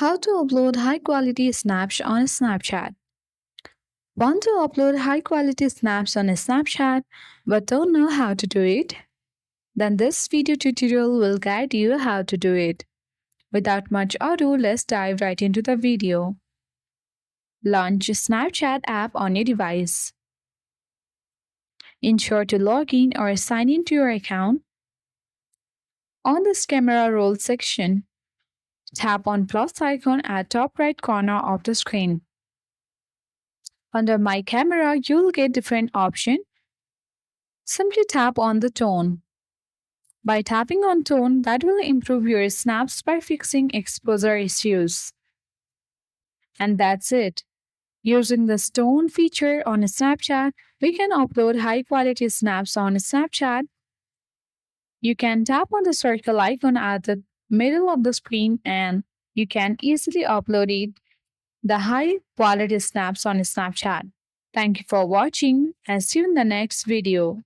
How to upload high quality snaps on Snapchat. Want to upload high quality snaps on a Snapchat but don't know how to do it? Then this video tutorial will guide you how to do it. Without much ado, let's dive right into the video. Launch Snapchat app on your device. Ensure to log in or sign in to your account. On this camera roll section, tap on plus icon at top right corner of the screen. Under My Camera, you'll get different options. Simply tap on the tone. By tapping on tone, that will improve your snaps by fixing exposure issues. And that's it. Using the tone feature on Snapchat, we can upload high quality snaps on Snapchat. You can tap on the circle icon at the middle of the screen and you can easily upload the high quality snaps on Snapchat. Thank you for watching and see you in the next video.